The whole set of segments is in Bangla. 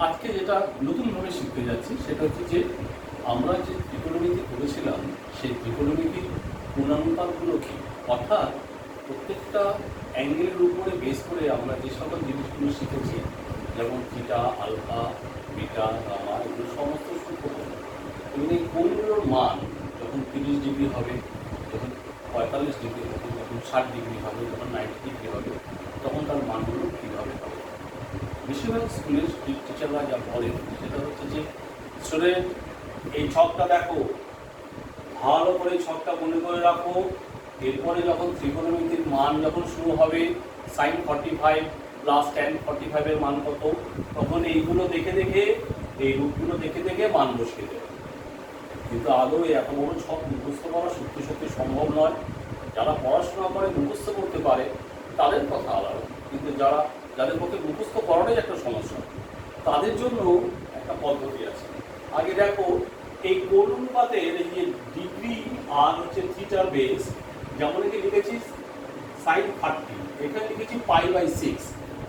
আজকে যেটা নতুনভাবে শিখতে যাচ্ছি সেটা হচ্ছে যে আমরা যে ত্রিকোণমিতি করেছিলাম সেই ত্রিকোণমিতির গুণানুপাতগুলো কি, অর্থাৎ প্রত্যেকটা অ্যাঙ্গেলের উপরে বেস করে আমরা যে সকল জিনিসগুলো শিখেছি, যেমন থিটা, আলফা, বিটা, গামা, এগুলো সমস্ত সূত্রকোণ এবং এই কোণগুলোর মান যখন 30 ডিগ্রি হবে, যখন 45 ডিগ্রি হবে, যখন 60 ডিগ্রি হবে, যখন 90 ডিগ্রি হবে, তখন তার মানগুলো কীভাবে হবে। বেশিরভাগ স্কুলের টিচাররা যা বলেন সেটা হচ্ছে যে স্টুডেন্ট এই ছকটা দেখো, ভালো করে ছকটা মনে করে রাখো, এরপরে যখন ত্রিকোণমিতির মান যখন শুরু হবে sin 45 প্লাস tan 45 এর মান কত, তখন এইগুলো দেখে দেখে, এই রূপগুলো দেখে দেখে মান বসিয়ে দেবে। কিন্তু আদৌ এত বড় ছক মুখস্থ করা সত্যি সত্যি সম্ভব নয়। যারা পড়াশোনা করে মুখস্থ করতে পারে তাদের কথা আলাদা, কিন্তু যাদের পক্ষে মুখস্থ করাটাই একটা সমস্যা, তাদের জন্য একটা পদ্ধতি আছে। আগে দেখো, এই কোণ অনুপাতের এই যে ডিগ্রি আর হচ্ছে থিটার বেস, যেমন একে লিখেছি sin 30, এখানে লিখেছি π/6।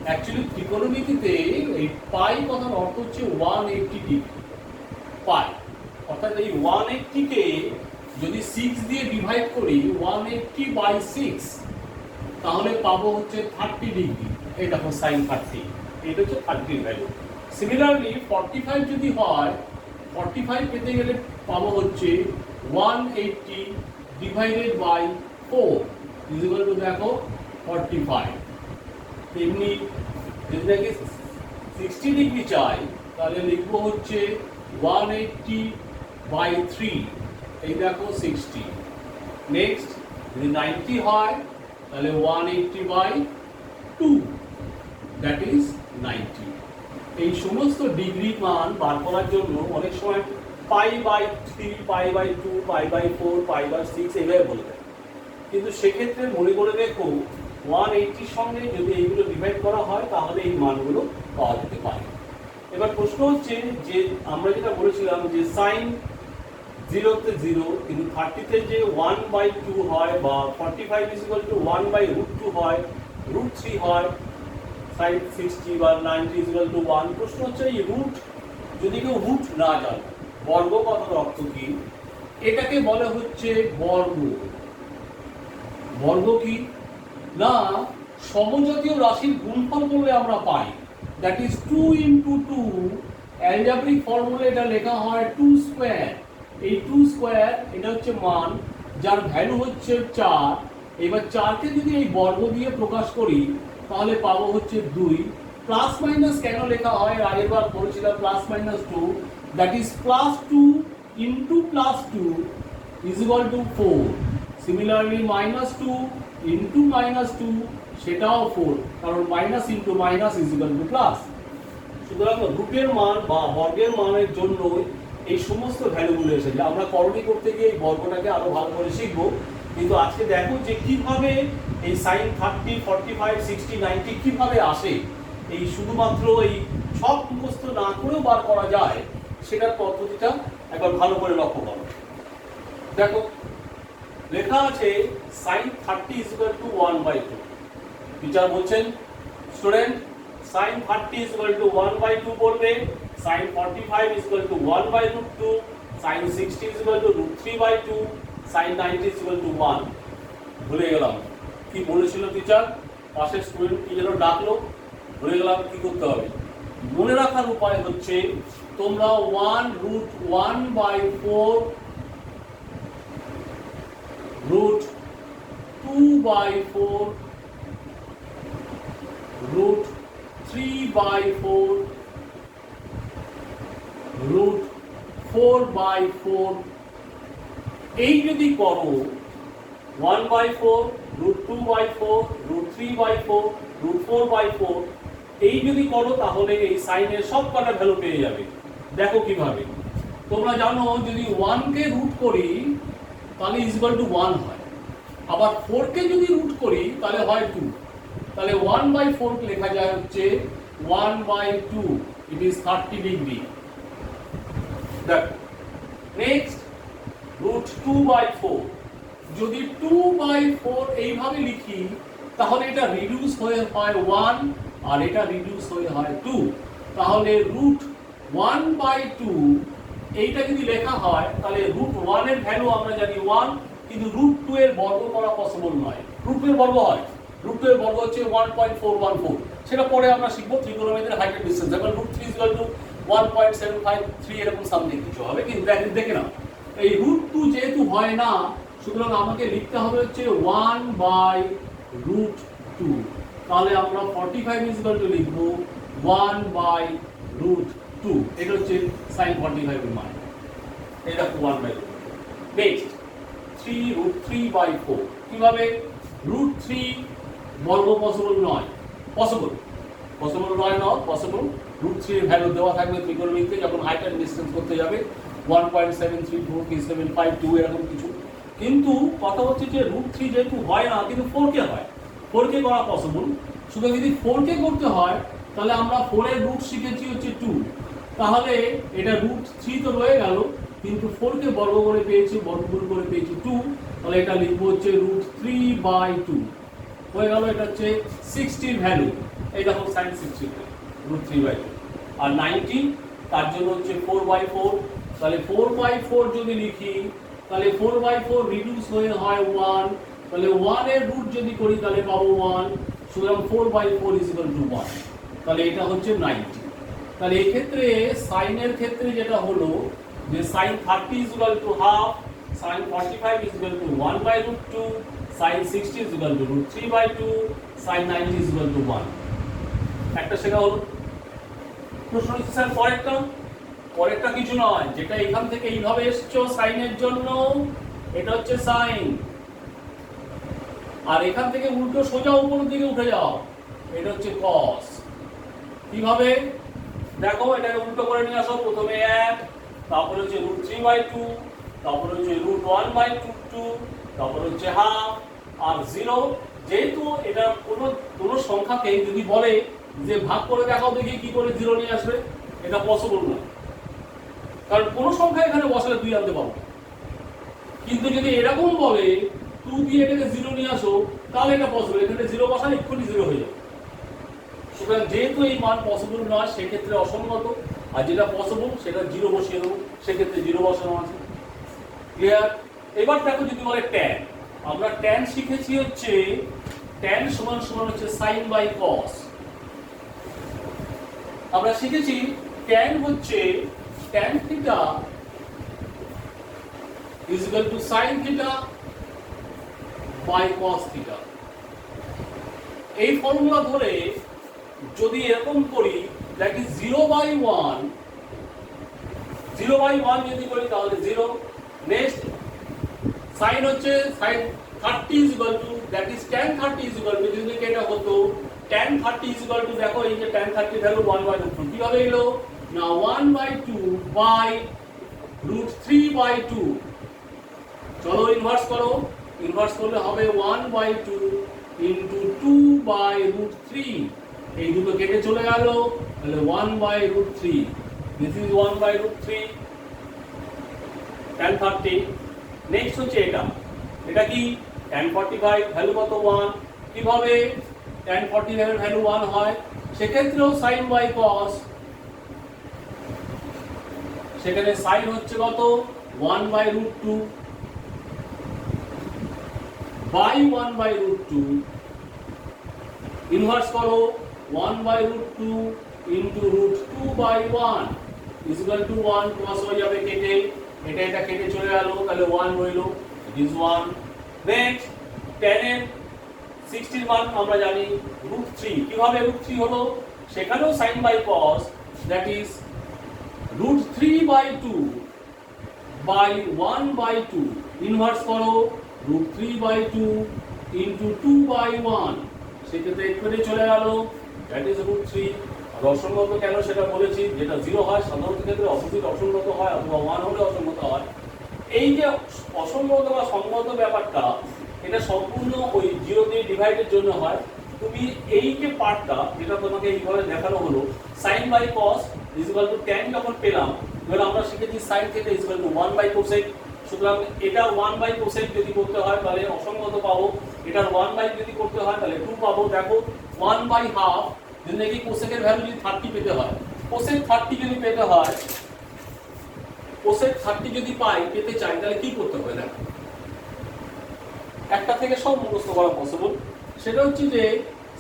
অ্যাকচুয়ালি ত্রিকোণমিতিতে এই পাই কথার অর্থ হচ্ছে 180 ডিগ্রি পাই, অর্থাৎ এই 180 কে যদি 6 দিয়ে ডিভাইড করি 180/6, তাহলে পাবো হচ্ছে 30 ডিগ্রি। এই দেখো sin 30, এটা হচ্ছে 30 এর ভ্যালু। সিমিলারলি 45 যদি হয়, 45 পেতে গেলে পাবো হচ্ছে 180 divided by 4 is equal to দেখো 45। তেমনি যদি নাকি 60 ডিগ্রি চাই তাহলে লিখবো হচ্ছে 180/3, এই দেখো 60। নেক্সট যদি 90 হয় তাহলে 180/2, দ্যাট ইজ 90। এই সমস্ত ডিগ্রি মান বার করার জন্য অনেক সময় π/3, π/2, π/4, π/6 এভাবে বলে দেয়, কিন্তু সেক্ষেত্রে মনে করে দেখো 180 সঙ্গে যদি এইগুলো ডিভাইড করা হয় তাহলে এই মানগুলো পাওয়া যেতে পারে। এবার প্রশ্ন হচ্ছে যে আমরা যেটা বলেছিলাম যে সাইন 0-তে 0, কিন্তু 30-তে যে 1/2 হয় বা 45 = 1/√2 হয়, √3 হয়, sin 60 বা 90 = 1। প্রশ্ন হচ্ছে এই রুট যদি কেউ রুট না জানে, বর্গ কথার অর্থ কি, এটাকে বলে হচ্ছে বর্গ। বর্গ কি না, সমজাতীয় রাশির গুণফল করলে আমরা পাই, দ্যাট ইজ 2 × 2। অ্যালজেব্রিক ফর্মুলা এটা লেখা হয় 2 স্কয়ার। এই 2 স্কয়ার এটা হচ্ছে মান, যার ভ্যালু হচ্ছে 4। এবার 4কে যদি এই বর্গ দিয়ে প্রকাশ করি তাহলে পাবো হচ্ছে 2। প্লাস মাইনাস কেন লেখা হয়, আগের বার বলেছিলাম +-2, that is +2 × +2 is equal two 4। Similarly -2 × -2 সেটাও 4, কারণ minus into minus is equal two plus. সুতরাং রুটের মান বা বর্গের মানের জন্য এই সমস্ত ভ্যালুগুলো এসেছে। আমরা করণী করতে গিয়ে এই বর্গটাকে আরো ভালো করে শিখবো, কিন্তু আজকে দেখো যে কিভাবে এই sin 30, 45, 60, 90 কিভাবে আসে, এই শুধুমাত্র এই সব মুখস্থ না করেও বার করা যায়, সেটার পদ্ধতিটা একবার ভালো করে লক্ষ্য করো। দেখো লেখা আছে sin 30 = 1/2। টিচার বলছেন স্টুডেন্ট sin 30 = 1/2 বলবে, sin 45 = 1/√2, sin 60 = √3/2, sin 90 = 1। ভুলে গেলাম কি বলেছিল টিচার, পাশের স্টুডেন্ট কি যেন ডাকলো, ভুলে গেলাম কি করতে হবে। মনে রাখার উপায় হচ্ছে তোমরা 1√1/4 √2/4 √3/4 √4/4 এই যদি করো, 1/4, √2/4, √3/4, √4/4 এই যদি করো তাহলে এই সাইনের সব কটা ভ্যালু পেয়ে যাবে। দেখো কিভাবে, তোমরা জানো যদি 1 কে রুট করি তাহলে ইজ ইকুয়াল টু 1 হয়, আবার 4 কে যদি রুট করি তাহলে হয় 2। তাহলে 1/4 লেখা যায় হচ্ছে 1/2, ইট ইজ 30 ডিগ্রি। দেখো নেক্সট √2/4, যদি 2/4 এইভাবে লিখি তাহলে এটা রিডিউস হয়ে হয় 1 আর এটা রিডিউস হয়ে হয় 2। তাহলে √1/2 এইটা যদি লেখা হয় তাহলে √1 এর ভ্যালু আমরা জানি 1, কিন্তু √2 এর বর্গ করা পসিবল নয়। √2 এর বর্গ হয়, √2 এর বর্গ হচ্ছে 1.414, সেটা পরে আমরা শিখবো ত্রিকোণমিতির হাইট এর ডিসটেন্স। এখন √3 1.753 এরকম সামথিং কিছু হবে, কিন্তু দেখে না এই √2 যেহেতু হয় না, সুতরাং আমাকে লিখতে হবে হচ্ছে 1/√2। তাহলে আমরা 45 লিখবো 1/√2। এটা হচ্ছে sin 45 এর মান, এটা 1/√2। নেক্সট 3√3/4। কিভাবে? √3 বর্গ পসিবল নয়, পসিবল নয়, পসিবল। √3 এর ভ্যালু দেওয়া থাকবে ত্রিকোণমিতিতে যখন হাইট এন্ড ডিসটেন্স করতে যাবে 1.7343752 এরকম কিছু। কিন্তু কথা হচ্ছে যে √3 যেহেতু হয় না, কিন্তু 4k হয়, 4k করা পসিবল। শুধু যদি 4k করতে হয় তাহলে আমরা 4 এর রুট শিখেছি হচ্ছে 2, তাহলে এটা √3 তো রয়ে গেল, কিন্তু 4 কে বর্গ করে পেয়েছি, বর্গমূল করে পেয়েছি 2, তাহলে এটা লিখবো হচ্ছে √3/2 হয়ে গেল। এটা হচ্ছে 60 এর ভ্যালু, এই দেখো sin 60 √3/2। আর 90 তার জন্য হচ্ছে 4/4, তাহলে 4/4 যদি লিখি তাহলে 4/4 রিডিউস হয়ে হয় 1, তাহলে 1 এর রুট যদি করি তাহলে পাবো 1, সুতরাং 4/4 = 1, তাহলে এটা হচ্ছে 90। তাহলে এই ক্ষেত্রে sin এর ক্ষেত্রে যেটা হলো যে sin 30 = half, sin 45 = 1/√2, sin 60 = √3/2, sin 90 = 1। একটা শেখা হলো। প্রশ্ন হচ্ছে স্যার পরেরটা কিছু নয়, যেটা এখান থেকে এইভাবে এসছো sin এর জন্য, এটা হচ্ছে sin, আর এখান থেকে উল্টো সোজা উপরের দিকে উঠে যাও, এটা হচ্ছে cos। কিভাবে? দেখো এটাকে উল্টো করে নিয়ে আসো, প্রথমে 1, তারপরে হচ্ছে √3/2, তারপরে হচ্ছে √1/2, তারপরে হচ্ছে হাফ আর 0। যেহেতু এটা কোনো সংখ্যাকে যদি বলে যে ভাগ করে দেখাও দেখি কি করে 0 নিয়ে আসবে, এটা পসিবল না, কারণ কোনো সংখ্যা এখানে বসালে 2 আনতে পারবো। কিন্তু যদি এরকম বলে 2 দিয়ে এটাকে 0 নিয়ে আসো, তাহলে এটা পসিবল, এখানে 0 বসালে এক্ষুনি 0 হয়ে যাবে। সুতরাং যেহেতু এই মান পসিবল নয়, সেক্ষেত্রে অসঙ্গত, আর যেটা পসিবল সেটা 0 বসিয়ে দেবো, সেক্ষেত্রে 0 বসানো আছে। ক্লিয়ার? এবার দেখো যদি বলে tan, আমরা tan শিখেছি হচ্ছে tan = হচ্ছে sin/cos। আমরা শিখেছি tan হচ্ছে tan θ = sin θ/cos θ। এই ফর্মুলা ধরে যদি এরকম করি দেখি 0/1 যদি করি তাহলে 0। নেক্সট sin হচ্ছে sin 30 that is tan 30 যদি এটা হতো tan 30 দেখো এই যে tan 30 ভ্যালু 1/2, কিভাবে এলো না 1/2/√3/2। চলো ইনভার্স করো, ইনভার্স করলে হবে 1/2 * 2/√3, এই দুটো কেটে চলে গেল, তাহলে 1/√3, this is 1/√3 tan 30। নেক্সট হচ্ছে এটা কি tan 45 ভ্যালু কত 1, কিভাবে tan 45 এর ভ্যালু 1 হয়, সেক্ষেত্রেও sin/cos, সেখানে sin হচ্ছে কত 1/√2 1/√2, ইনভার্স করো 1/√2 * √2/1 = 1, ক্রস হয়ে যাবে কেটে, এটা কেটে চলে গেল, তাহলে 1 রইল, ইট ইজ 1। নেক্সট tan এর 60 মান আমরা জানি √3, কিভাবে √3 হলো, সেখানেও sin/cos, that is √3/2 1/2, ইনভার্স করো √3/2 * 2/1, সেক্ষেত্রে এখানে চলে গেল, that is √3। আর অসঙ্গত কেন সেটা বলেছি, যেটা 0 হয় সাধারণত ক্ষেত্রে অপোজিট অসঙ্গত হয়, অথবা 1 হলে অসঙ্গত হয়। এই যে অসঙ্গত বা সঙ্গত ব্যাপারটা, এটা সম্পূর্ণ ওই 0 দিয়ে ডিভাইডের জন্য হয়। তুমি এই যে পার্টটা যেটা তোমাকে এইভাবে দেখানো হলো sin/cos = tan যখন পেলাম, ধরো আমরা শিখেছি sin θ = 1/cosec, সুতরাং এটা 1/cosec যদি করতে হয় তাহলে অসঙ্গত পাবো, এটার 1/, যদি করতে হয় তাহলে 2 পাবো। দেখো 1/2 যদি নাকি cosec এর ভ্যালু যদি 30 পেতে হয়, কোসেক 30 যদি পেতে হয়, কোসেক 30 যদি পেতে চাই তাহলে কি করতে হবে? না একটা থেকে সব মুখস্থ করা পসিবল। সেটা হচ্ছে যে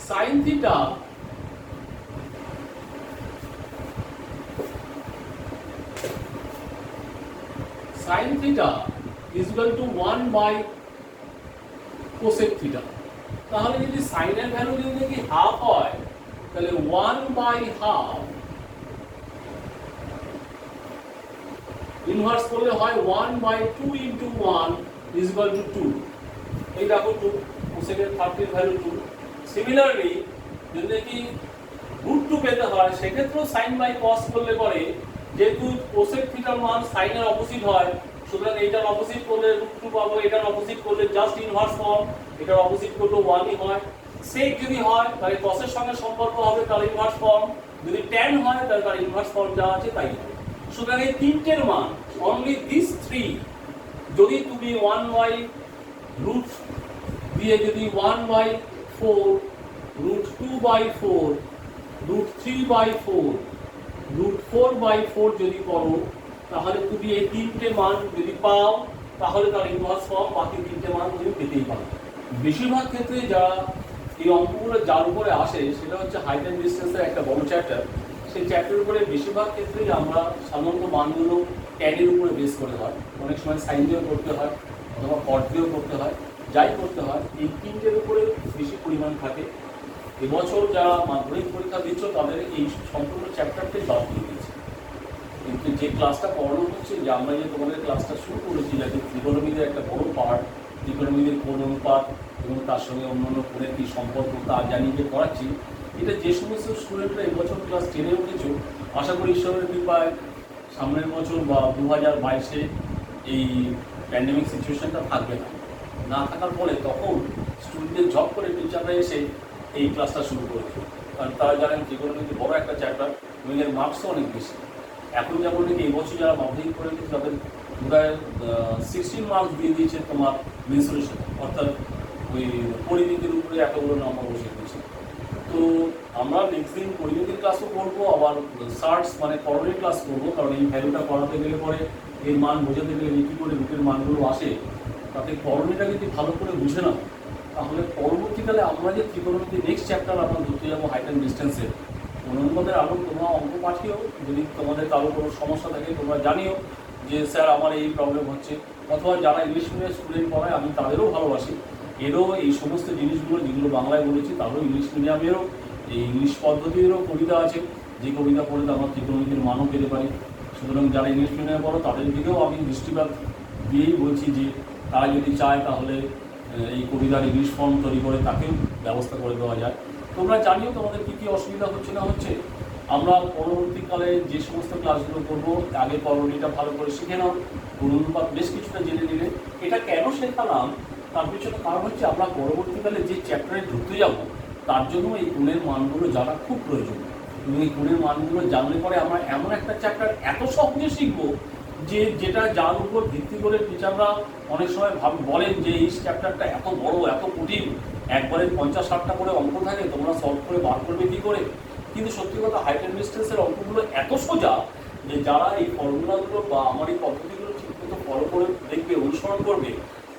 sine theta is equal to 1 by cosec theta. তাহলে যদি সাইনের ভ্যালু যদি দেখি হাফ হয় তাহলে 1 বাই হাফ ইনভার্স করলে হয় 1 by 2 into 1 is equal to 2। এই দেখো 2, কোসেকের 30 ভ্যালু 2। সিমিলারলি যদি দেখি রুট 2 পেতে হয় সেক্ষেত্রেও সাইন বাই কস করলে পরে যেহেতু কোসেক থিটার মান সাইনের অপোজিট হয়, সুতরাং এটার অপোজিট করলে রুট 2 পাবো, এটার অপোজিট করলে জাস্ট ইনভার্স ফর্ম, এটার অপোজিট করলে 1ই হয়। সেক যদি হয় তাহলে কসের সঙ্গে সম্পর্ক হবে, তার ইনভার্স ফর্ম। যদি ট্যান হয় তাহলে তার ইনভার্স ফর্ম যা আছে তাই হবে। সুতরাং এই তিনটের মান অনলি দিস 3 যদি তুমি 1 বাই রুট দিয়ে যদি 1 by 4, root 2 by 4, root 3 by 4, root 4 by 4 যদি করো তাহলে তুমি এই তিনটে মান যদি পাও তাহলে তার ইনভার্স ফর্ম বাকি তিনটে মান তুমি পেতেই পারো। বেশিরভাগ ক্ষেত্রে যারা এই অঙ্কগুলো যার উপরে আসে সেটা হচ্ছে হাইট অ্যান্ড ডিস্টেন্সের একটা বড় চ্যাপ্টার। সেই চ্যাপ্টারের উপরে বেশিরভাগ ক্ষেত্রেই আমরা সাধারণত মানগুলো ট্যানের উপরে বেস করে হয়, অনেক সময় সাইন দিয়েও করতে হয় অথবা কট দিয়েও করতে হয়, যাই করতে হয় এই তিনটের উপরে বেশি পরিমাণ থাকে। এবছর যারা মাধ্যমিক পরীক্ষা দিচ্ছ তাদের এই সম্পূর্ণ চ্যাপ্টারটাই বাদ দিয়ে দিয়েছে। কিন্তু যে ক্লাসটা পড়ানো হচ্ছে, যে আমরা যে তোমাদের ক্লাসটা শুরু করেছি, যাতে ত্রিকোণমিতির একটা বড় পার্ট, ত্রিকোণমিতির কোণ অনুপাত এবং তার সঙ্গে অন্যান্য কোণের কী সম্পর্ক তা জানিয়ে যে পড়াচ্ছি, এটা যে সমস্ত স্টুডেন্টরা এবছর ক্লাস 10-এ উঠেছ, আশা করি ঈশ্বরের কৃপায় সামনের বছর বা 2022-এ এই প্যান্ডেমিক সিচুয়েশনটা থাকবে না। না থাকার ফলে তখন স্টুডেন্টদের জব করে টিচাররা এসে এই ক্লাসটা শুরু করে দেবে। কারণ তারা জানেন ত্রিকোণমিতি বড় একটা চ্যাপ্টার এবং এর মার্কসও অনেক বেশি। এখন যেমন নাকি এই বছর যারা মাধ্যমিক করে দিচ্ছে তাদের প্রায় 16 মার্কস দিয়ে দিয়েছে তোমার মেন্সুরেশন, অর্থাৎ ওই পরিমিতির উপরে এতগুলো নম্বর বসে দিয়েছে। তো আমরা নেক্সট দিন পরিমিতির ক্লাসও করবো, আবার সার্টস মানে করণের ক্লাস করবো, কারণ এই ভ্যালুটা করাতে গেলে পরে এর মান বোঝাতে গেলে কী করে রুটের মানগুলো আসে, তাতে করণীটা যদি ভালো করে বুঝে নাও তাহলে পরবর্তীকালে আমরা যে ত্রিকোণমিতি নেক্সট চ্যাপ্টার আমরা ধরতে যাবো হাইট অ্যান্ড ডিস্টেন্সের অনুপাতের আলো, তোমরা অঙ্ক পাঠিও। যদি তোমাদের কারো কোনো সমস্যা থাকে তোমরা জানিও যে স্যার আমার এই প্রবলেম হচ্ছে, অথবা যারা ইংলিশ মিডিয়াম স্টুডেন্ট পড়ায় আমি তাদেরও ভালোবাসি, এরও এই সমস্ত জিনিসগুলো যেগুলো বাংলায় বলেছি তারও ইংলিশ মিডিয়ামেরও এই ইংলিশ পদ্ধতিরও কবিতা আছে, যে কবিতা পড়ে আমরা ত্রিকোণমিতির মানও পেতে পারি। সুতরাং যারা ইংলিশ মিডিয়ামে পড়ো তাদের দিকেও আমি দৃষ্টিপাত দিয়েই বলছি যে তারা যদি চায় তাহলে এই কবিতার ইংলিশ ফর্ম তৈরি করে তাকেও ব্যবস্থা করে দেওয়া যায়। তোমরা জানিও তোমাদের কী কী অসুবিধা হচ্ছে না হচ্ছে। আমরা পরবর্তীকালে যে সমস্ত ক্লাসগুলো করবো আগে করণীটা ভালো করে শিখে নাও, অনুপাত বেশ কিছুটা জেনে নিলে। এটা কেন শেখালাম তার পিছনে কারণ হচ্ছে আমরা পরবর্তীকালে যে চ্যাপ্টারে ঢুকতে যাব তার জন্য এই গুণের মানগুলো জানা খুব প্রয়োজন। এবং এই গুণের মানগুলো জানলে পরে আমরা এমন একটা চ্যাপ্টার এত সহজে শিখবো যে যেটা যার উপর ভিত্তি করে টিচাররা অনেক সময় বলেন যে এই চ্যাপ্টারটা এত বড় এত কঠিন, একবারে 50-60টা করে অঙ্ক থাকে, তোমরা সলভ করে বার করবে কী করে। কিন্তু সত্যি কথা হাইট অ্যান্ড ডিস্টেন্সের অঙ্কগুলো এত সোজা যে যারা এই ফর্মুলাগুলো বা আমার এই পদ্ধতিগুলো ঠিকমতো ফলো করে দেখবে, অনুসরণ করবে,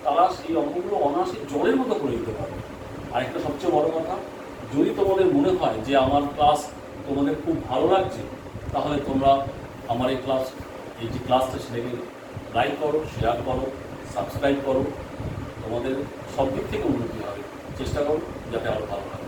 তারা সেই অঙ্কগুলো অনায়াসে জলের মতো করে দিতে পারবে। আরেকটা সবচেয়ে বড় কথা, যদি তোমাদের মনে হয় যে আমার ক্লাস তোমাদের খুব ভালো লাগছে তাহলে তোমরা আমার এই যে ক্লাসটা সেটাকে লাইক করো, শেয়ার করো, সাবস্ক্রাইব করো। তোমাদের সব দিক থেকে উন্নতি হবে, চেষ্টা করো যাতে আরও ভালো হয়।